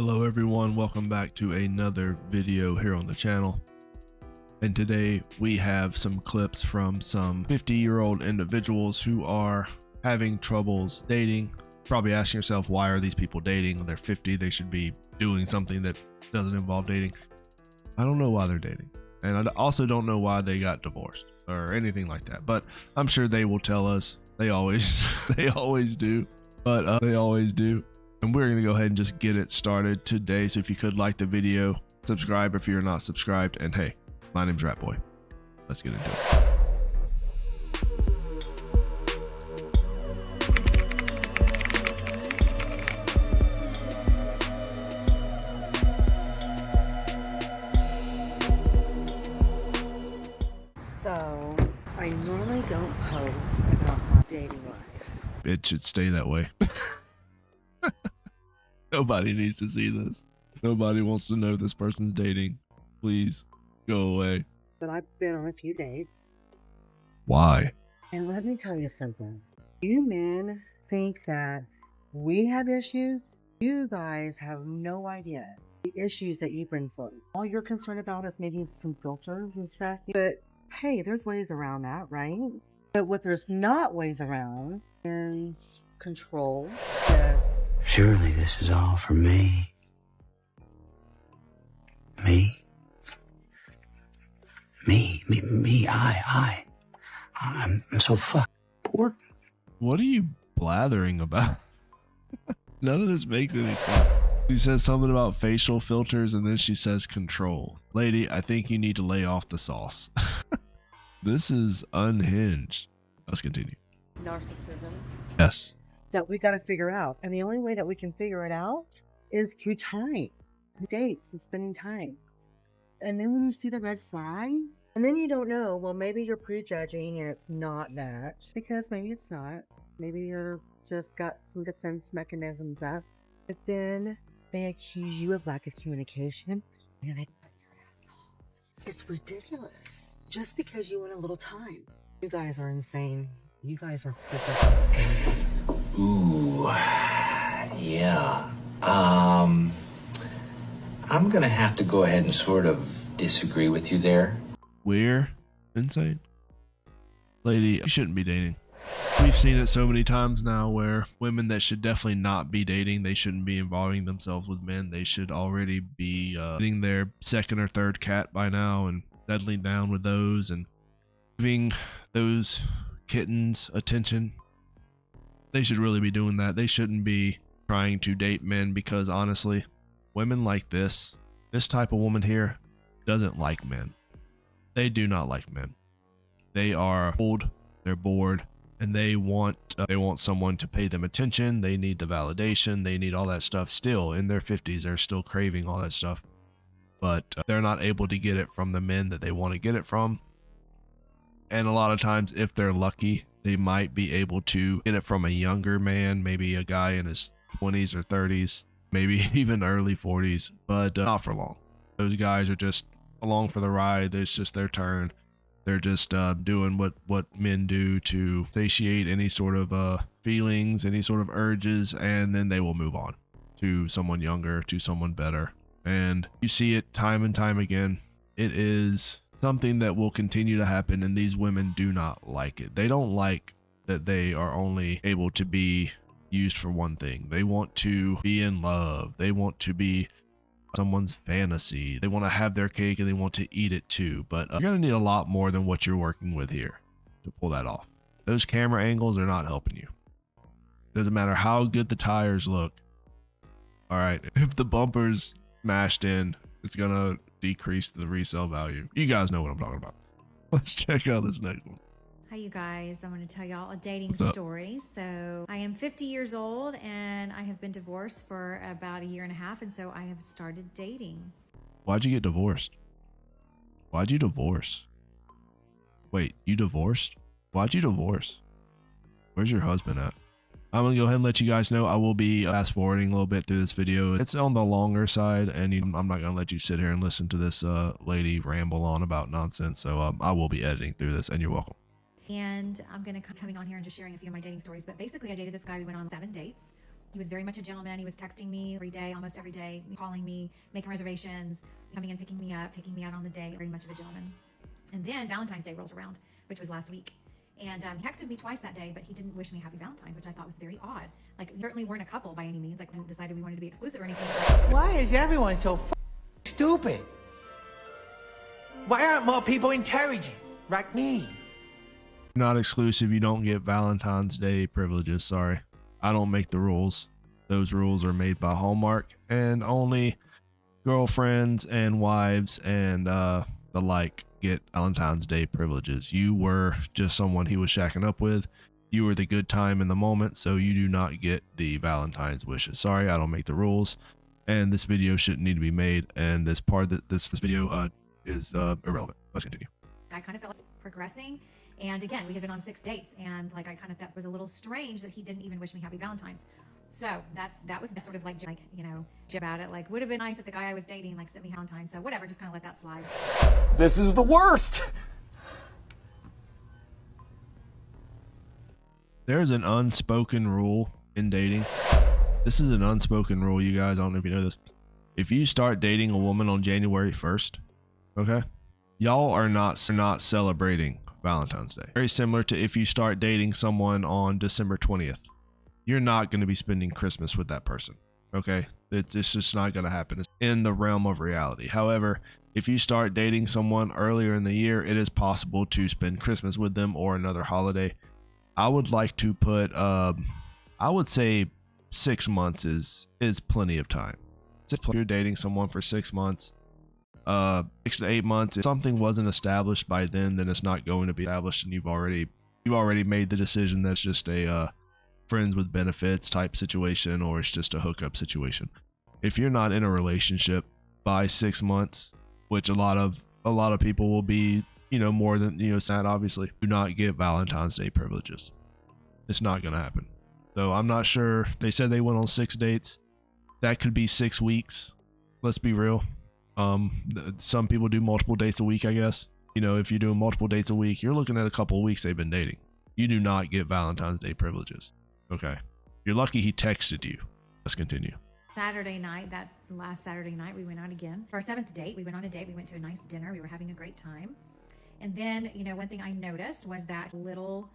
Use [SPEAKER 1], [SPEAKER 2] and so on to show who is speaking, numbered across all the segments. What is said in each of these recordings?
[SPEAKER 1] Hello everyone, welcome back to another video here on the channel. And today we have some clips from some 50-year-old individuals who are having troubles dating. Probably asking yourself, why are these people dating? They're 50, they should be doing something that doesn't involve dating. I don't know why they're dating. And I also don't know why they got divorced or anything like that. But I'm sure they will tell us. They always do. But they always do. And we're going to go ahead and just get it started today. So if you could like the video, subscribe if you're not subscribed. And hey, my name's Ratboy. Let's get into it.
[SPEAKER 2] So, I normally don't post about my dating life.
[SPEAKER 1] It should stay that way. Nobody needs to see this. Nobody wants to know this person's dating. Please go away.
[SPEAKER 2] But I've been on a few dates.
[SPEAKER 1] Why?
[SPEAKER 2] And let me tell you something. You men think that we have issues. You guys have no idea the issues that you bring forth. All you're concerned about is maybe some filters and stuff. But hey, there's ways around that, right? But what there's not ways around is control.
[SPEAKER 3] Surely this is all for me. I'm so fucking important.
[SPEAKER 1] What are you blathering about? None of this makes any sense. She says something about facial filters and then she says control. Lady, I think you need to lay off the sauce. This is unhinged. Let's continue.
[SPEAKER 2] Narcissism.
[SPEAKER 1] Yes.
[SPEAKER 2] That we got to figure out. And the only way that we can figure it out is through time, through dates and spending time. And then when you see the red flags, and then you don't know, well, maybe you're prejudging and it's not that, because maybe it's not. Maybe you're just got some defense mechanisms up. But then they accuse you of lack of communication and they cut your ass off. It's ridiculous. Just because you want a little time. You guys are insane. You guys are freaking insane.
[SPEAKER 3] Ooh, yeah. I'm gonna have to go ahead and sort of disagree with you there.
[SPEAKER 1] We're insane. Lady, you shouldn't be dating. We've seen it so many times now where women that should definitely not be dating, they shouldn't be involving themselves with men. They should already be getting their second or third cat by now and settling down with those and giving those kittens attention. They should really be doing that. They shouldn't be trying to date men because honestly, women like this type of woman here doesn't like men. They do not like men. They are old, they're bored, and they want someone to pay them attention. They need the validation. They need all that stuff. Still in their 50s, they're still craving all that stuff, but they're not able to get it from the men that they want to get it from. And a lot of times, if they're lucky, they might be able to get it from a younger man, maybe a guy in his 20s or 30s, maybe even early 40s, but not for long. Those guys are just along for the ride. It's just their turn. They're just doing what men do to satiate any sort of feelings, any sort of urges, and then they will move on to someone younger, to someone better. And you see it time and time again. It is something that will continue to happen, and these women do not like it. They don't like that they are only able to be used for one thing. They want to be in love. They want to be someone's fantasy. They want to have their cake and they want to eat it too. But you're going to need a lot more than what you're working with here to pull that off. Those camera angles are not helping you. Doesn't matter how good the tires look. All right, if the bumper's smashed in, it's going to decrease the resale value. You guys know what I'm talking about. Let's check out this next one.
[SPEAKER 4] Hi you guys, I'm going to tell y'all a dating story. So I am 50 years old and I have been divorced for about 1.5 years, and so I have started dating.
[SPEAKER 1] Why'd you get divorced? Why'd you divorce? Wait, you divorced? Why'd you divorce? Where's your husband at? I'm going to go ahead and let you guys know I will be fast forwarding a little bit through this video. It's on the longer side, and I'm not going to let you sit here and listen to this lady ramble on about nonsense. So I will be editing through this, and you're welcome.
[SPEAKER 4] And I'm going to coming on here and just sharing a few of my dating stories. But basically, I dated this guy. We went on 7 dates. He was very much a gentleman. He was texting me every day, almost every day, calling me, making reservations, coming and picking me up, taking me out on the date. Very much of a gentleman. And then Valentine's Day rolls around, which was last week. And he texted me twice that day, but he didn't wish me happy Valentine's, which I thought was very odd. Like, we certainly weren't a couple by any means. Like, we hadn't decided we wanted to be exclusive or anything.
[SPEAKER 5] Why is everyone so stupid? Why aren't more people intelligent like me?
[SPEAKER 1] Not exclusive. You don't get Valentine's Day privileges. Sorry. I don't make the rules. Those rules are made by Hallmark, and only girlfriends and wives and the like get Valentine's Day privileges. You were just someone he was shacking up with. You were the good time in the moment, so you do not get the Valentine's wishes. Sorry, I don't make the rules, and this video shouldn't need to be made, and this part that this video is irrelevant. Let's continue.
[SPEAKER 4] I kind of felt progressing. And again, we had been on 6 dates, and like I kind of thought it was a little strange that he didn't even wish me happy Valentine's. So that was sort of like you know, about it. Like, would have been nice if the guy I was dating like sent me Valentine's. So whatever, just kind of let that slide.
[SPEAKER 6] This is the worst.
[SPEAKER 1] There's an unspoken rule in dating. This is an unspoken rule, you guys. I don't know if you know this. If you start dating a woman on January 1st, okay, y'all are not celebrating Valentine's Day. Very similar to if you start dating someone on December 20th. You're not going to be spending Christmas with that person. Okay? It's just not going to happen. It's in the realm of reality. However, if you start dating someone earlier in the year, it is possible to spend Christmas with them or another holiday. I would like to put, I would say 6 months is plenty of time. If you're dating someone for 6 months, 6 to 8 months, if something wasn't established by then it's not going to be established, and you've already made the decision that's just a friends with benefits type situation, or it's just a hookup situation. If you're not in a relationship by 6 months, which a lot of people will be, you know, more than, you know, sad, obviously, do not get Valentine's Day privileges. It's not going to happen. So I'm not sure. They said they went on 6 dates. That could be 6 weeks. Let's be real. Some people do multiple dates a week, I guess. You know, if you're doing multiple dates a week, you're looking at a couple of weeks they've been dating. You do not get Valentine's Day privileges. Okay. You're lucky he texted you. Let's continue.
[SPEAKER 4] Saturday night, that last Saturday night, we went out again. For our 7th date, we went on a date. We went to a nice dinner. We were having a great time. And then, you know, one thing I noticed was that little,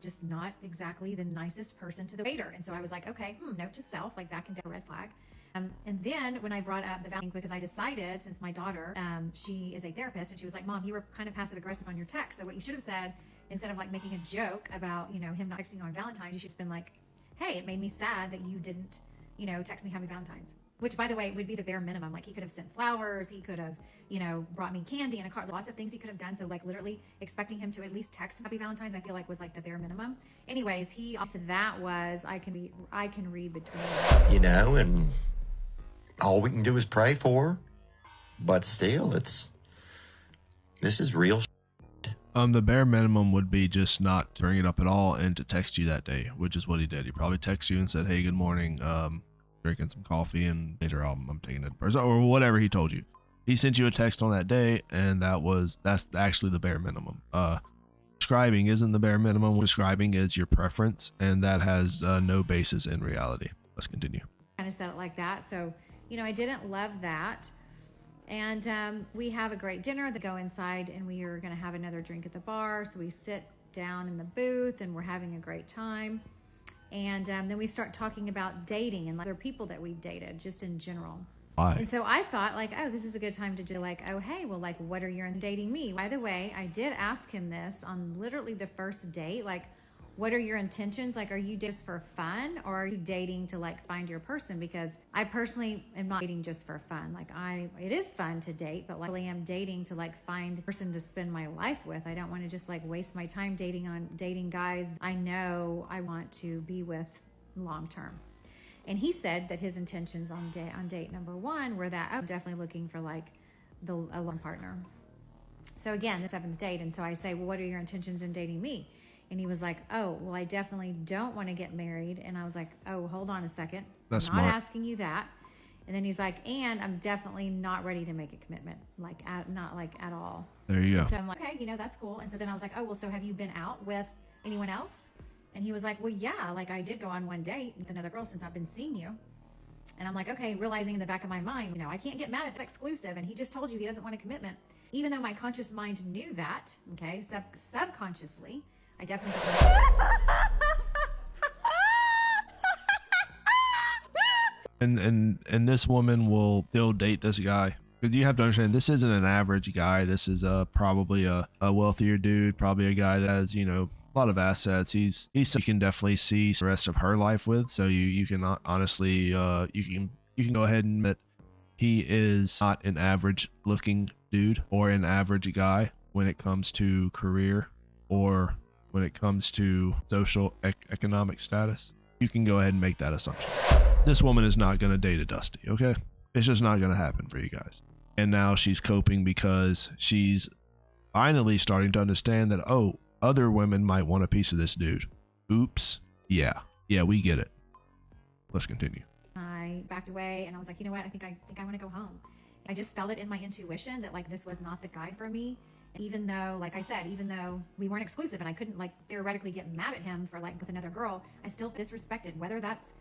[SPEAKER 4] just not exactly the nicest person to the waiter. And so I was like, okay, note to self, like that can be a red flag. And then when I brought up the Valentine, because I decided, since my daughter, she is a therapist, and she was like, Mom, you were kind of passive aggressive on your text. So what you should have said, instead of like making a joke about, you know, him not texting on Valentine's, you should have been like, hey, it made me sad that you didn't, you know, text me happy Valentine's. Which, by the way, would be the bare minimum. Like, he could have sent flowers, he could have, you know, brought me candy and a card, lots of things he could have done. So like literally expecting him to at least text happy Valentine's, I feel like was like the bare minimum. Anyways, he also, that was, I can read between,
[SPEAKER 7] you know, and all we can do is pray for her. But still, this is real.
[SPEAKER 1] The bare minimum would be just not to bring it up at all and to text you that day, which is what he did. He probably texted you and said, hey, good morning, drinking some coffee, and later I'm taking it, or whatever he told you. He sent you a text on that day, and that's actually the bare minimum. Describing isn't the bare minimum. Describing is your preference, and that has no basis in reality. Let's continue.
[SPEAKER 4] kind of said it like that. So, you know, I didn't love that. And we have a great dinner. They go inside and we are going to have another drink at the bar. So we sit down in the booth and we're having a great time. And then we start talking about dating and other people that we've dated just in general.
[SPEAKER 1] Why?
[SPEAKER 4] And so I thought like, oh, this is a good time to do like, oh, hey, well, like, what are you in dating me? By the way, I did ask him this on literally the first date. Like, what are your intentions? Like, are you just for fun or are you dating to like find your person? Because I personally am not dating just for fun. Like it is fun to date, but like I am dating to like find a person to spend my life with. I don't want to just like waste my time dating guys I know I want to be with long term. And he said that his intentions on date number one were that I'm definitely looking for like a long partner. So again, the 7th date. And so I say, well, what are your intentions in dating me? And he was like, oh, well, I definitely don't want to get married. And I was like, oh, hold on a second.
[SPEAKER 1] That's
[SPEAKER 4] I'm not
[SPEAKER 1] smart.
[SPEAKER 4] asking you that. And then he's like, and I'm definitely not ready to make a commitment, not at all.
[SPEAKER 1] There you go.
[SPEAKER 4] So I'm like, okay, that's cool. And so then I was like, oh, well, so have you been out with anyone else? And he was like, well, yeah, like I did go on one date with another girl since I've been seeing you. And I'm like, okay, realizing in the back of my mind, I can't get mad at that exclusive. And he just told you he doesn't want a commitment. Even though my conscious mind knew that, okay, subconsciously, I definitely
[SPEAKER 1] and this woman will still date this guy. Because you have to understand, this isn't an average guy. This is probably a wealthier dude, probably a guy that has, a lot of assets. He's you can definitely see the rest of her life with. So you can honestly you can go ahead and admit he is not an average looking dude or an average guy when it comes to career or when it comes to social economic status. You can go ahead and make that assumption. This woman is not going to date a Dusty, okay? It's just not going to happen for you guys. And now she's coping because she's finally starting to understand that, oh, other women might want a piece of this dude. Oops. Yeah, we get it. Let's continue.
[SPEAKER 4] I backed away and I was like, you know what? I think I want to go home. I just felt it in my intuition that like this was not the guy for me. And even though, like I said, even though we weren't exclusive and I couldn't like theoretically get mad at him for like with another girl, I still disrespected whether that's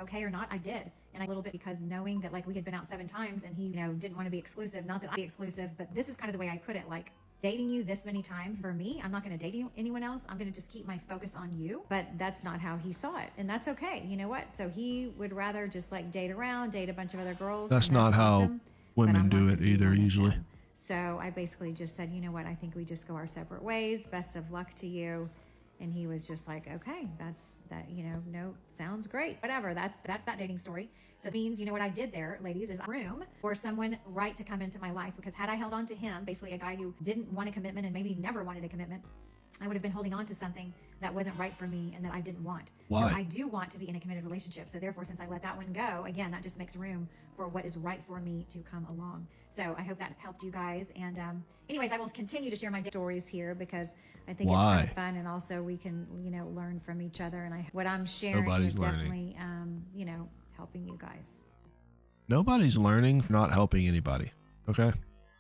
[SPEAKER 4] okay or not. I did. And a little bit because knowing that like we had been out 7 times and he, didn't want to be exclusive, not that I'd be exclusive, but this is kind of the way I put it. Like dating you this many times for me, I'm not going to date anyone else. I'm going to just keep my focus on you. But that's not how he saw it. And that's okay. You know what? So he would rather just like date a bunch of other girls.
[SPEAKER 1] That's not how
[SPEAKER 4] awesome,
[SPEAKER 1] women do it either, usually.
[SPEAKER 4] So I basically just said, you know what? I think we just go our separate ways. Best of luck to you. And he was just like, okay, that's that, no, sounds great. Whatever. That's that dating story. So it means, what I did there, ladies, is room for someone right to come into my life. Because had I held on to him, basically a guy who didn't want a commitment and maybe never wanted a commitment, I would have been holding on to something that wasn't right for me and that I didn't want.
[SPEAKER 1] Why?
[SPEAKER 4] So I do want to be in a committed relationship. So therefore, since I let that one go, again, that just makes room for what is right for me to come along. So I hope that helped you guys. And anyways, I will continue to share my stories here because I think it's kind of fun, and also we can, learn from each other. And what I'm sharing is definitely, helping you guys.
[SPEAKER 1] Nobody's learning for not helping anybody. Okay,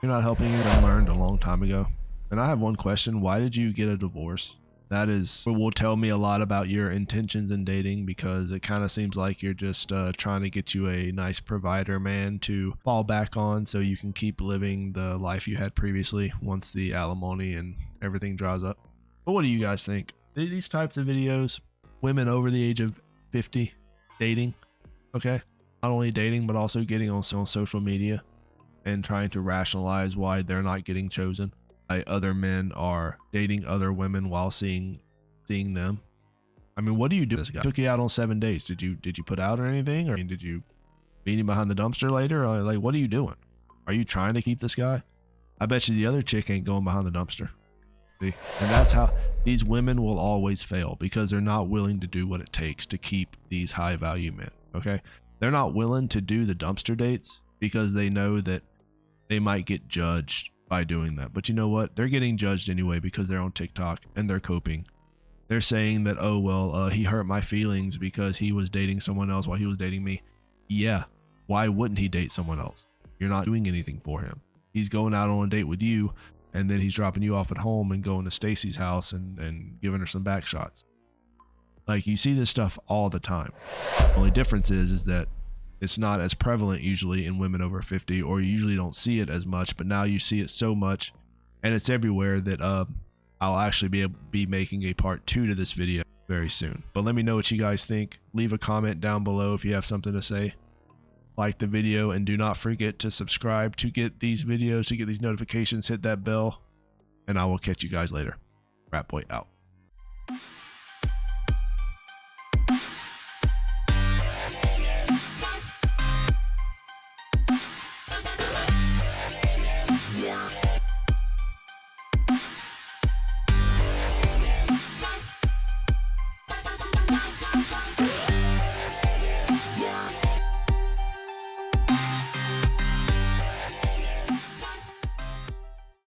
[SPEAKER 1] you're not helping you. I learned a long time ago. And I have one question: why did you get a divorce? That will tell me a lot about your intentions in dating, because it kind of seems like you're just trying to get you a nice provider man to fall back on so you can keep living the life you had previously once the alimony and everything dries up. But what do you guys think? These types of videos, women over the age of 50 dating, okay? Not only dating, but also getting on social media and trying to rationalize why they're not getting chosen. Other men are dating other women while seeing them. I mean, what do you do? This guy took you out on 7 dates. Did you put out or anything, or did you meet him behind the dumpster later? Or like, what are you doing? Are you trying to keep this guy? I bet you the other chick ain't going behind the dumpster. See? And that's how these women will always fail, because they're not willing to do what it takes to keep these high value men. Okay, they're not willing to do the dumpster dates because they know that they might get judged by doing that. But you know what? They're getting judged anyway because they're on TikTok and they're coping. They're saying that, oh, well, he hurt my feelings because he was dating someone else while he was dating me. Yeah. Why wouldn't he date someone else? You're not doing anything for him. He's going out on a date with you, and then he's dropping you off at home and going to Stacy's house and giving her some back shots. Like, you see this stuff all the time. The only difference is that it's not as prevalent usually in women over 50, or you usually don't see it as much, but now you see it so much and it's everywhere that I'll actually be making a part 2 to this video very soon. But let me know what you guys think. Leave a comment down below if you have something to say. Like the video, and do not forget to subscribe to get these videos, to get these notifications. Hit that bell, and I will catch you guys later. Rat Boy out.